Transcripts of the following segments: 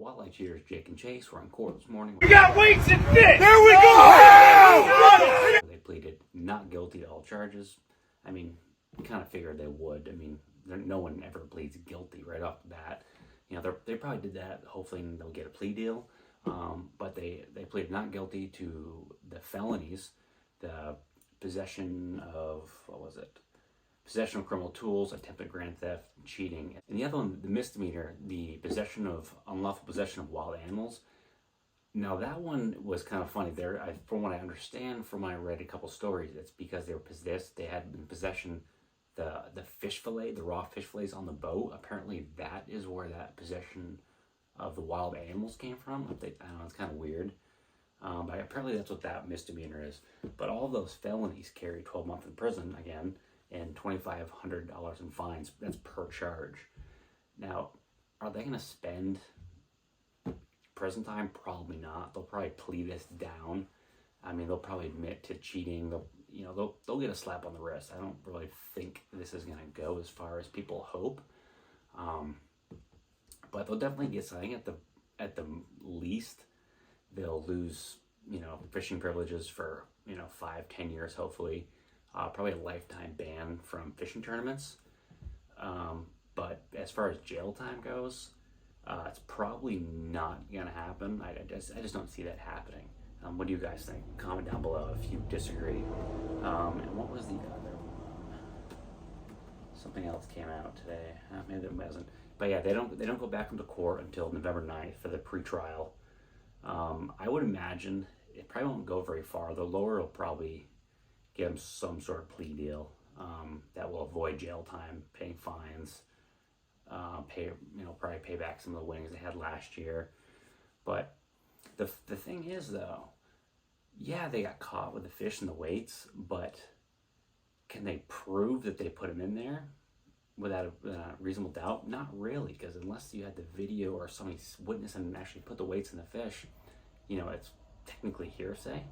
Walleye cheaters Jake and Chase were in court this morning. We got weights and fish! There we go! They pleaded not guilty to all charges. I mean, you kind of figured they would. I mean, no one ever pleads guilty right off the bat. You know, they probably did that. Hopefully they'll get a plea deal. But they pleaded not guilty to the felonies, the possession of, possession of criminal tools, attempted grand theft, cheating. And the other one, the misdemeanor, the unlawful possession of wild animals. Now that one was kind of funny. From what I understand, from when I read a couple stories, it's because they were possessed. They had in possession the fish fillet, the raw fish fillets on the boat. Apparently, that is where that possession of the wild animals came from. I don't know. It's kind of weird. But apparently, that's what that misdemeanor is. But all those felonies carry 12 months in prison again, and $2,500 in fines. That's per charge. Now, are they going to spend prison time? Probably not. They'll probably plea this down. I mean, they'll probably admit to cheating. They'll get a slap on the wrist. I don't really think this is going to go as far as people hope. But they'll definitely get something. At the least, they'll lose, fishing privileges for, 5-10 years, hopefully. Probably a lifetime ban from fishing tournaments. But as far as jail time goes, it's probably not going to happen. I just don't see that happening. What do you guys think? Comment down below if you disagree. And what was the other one? Something else came out today. Maybe it wasn't. But yeah, they don't go back into court until November 9th for the pretrial. I would imagine it probably won't go very far. The lawyer will probably give them some sort of plea deal that will avoid jail time, paying fines, probably pay back some of the winnings they had last year. But the thing is, though, yeah, they got caught with the fish and the weights, but can they prove that they put them in there without a reasonable doubt? Not really, because unless you had the video or somebody witness and actually put the weights in the fish, it's technically hearsay.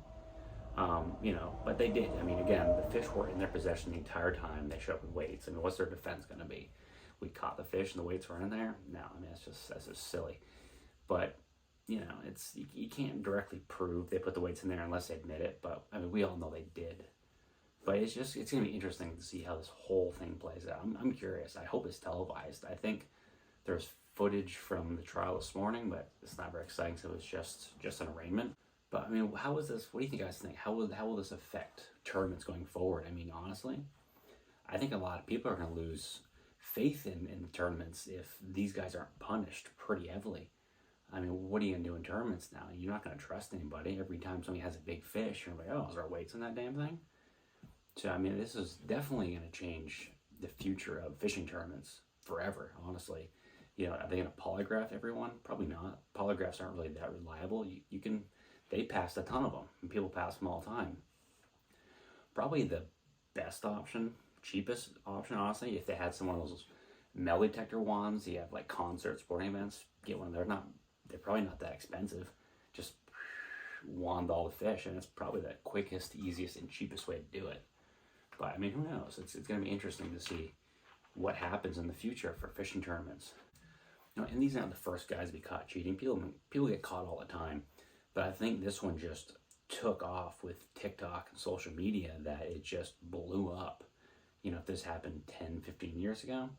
But they did. I mean, again, the fish were in their possession the entire time. They showed up with weights. I mean, what's their defense going to be? We caught the fish and the weights were in there? No, I mean, that's just silly. But, you can't directly prove they put the weights in there unless they admit it. But, I mean, we all know they did. But it's going to be interesting to see how this whole thing plays out. I'm curious. I hope it's televised. I think there's footage from the trial this morning, but it's not very exciting, so it was just an arraignment. But, I mean, how is this? What do you think, guys think? How will this affect tournaments going forward? I mean, honestly, I think a lot of people are going to lose faith in the tournaments if these guys aren't punished pretty heavily. I mean, what are you going to do in tournaments now? You're not going to trust anybody. Every time somebody has a big fish, you're like, oh, is there weights in that damn thing? So, I mean, this is definitely going to change the future of fishing tournaments forever, honestly. Are they going to polygraph everyone? Probably not. Polygraphs aren't really that reliable. They passed a ton of them, and people pass them all the time. Probably the best option, cheapest option, honestly, if they had some of those metal detector wands, you have like concerts, sporting events, get one. They're probably not that expensive. Just wand all the fish, and it's probably the quickest, easiest, and cheapest way to do it. But I mean, who knows? It's going to be interesting to see what happens in the future for fishing tournaments. And these aren't the first guys to be caught cheating. People get caught all the time. But I think this one just took off with TikTok and social media, that it just blew up. If this happened 10, 15 years ago,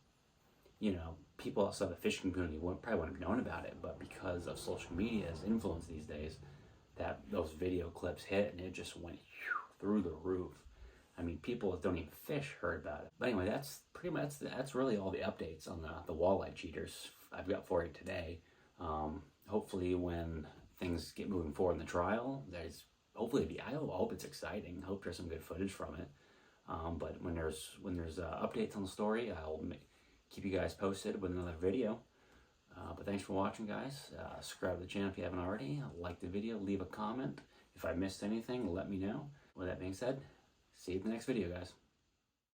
people outside the fishing community probably wouldn't have known about it. But because of social media's influence these days, that those video clips hit and it just went through the roof. I mean, people that don't even fish heard about it. But anyway, that's really all the updates on the walleye cheaters I've got for you today. Hopefully when things get moving forward in the trial, I hope it's exciting. I hope there's some good footage from it. But when there's updates on the story, I'll keep you guys posted with another video. But thanks for watching, guys. Subscribe to the channel if you haven't already. Like the video, leave a comment. If I missed anything, let me know. With that being said, see you in the next video, guys.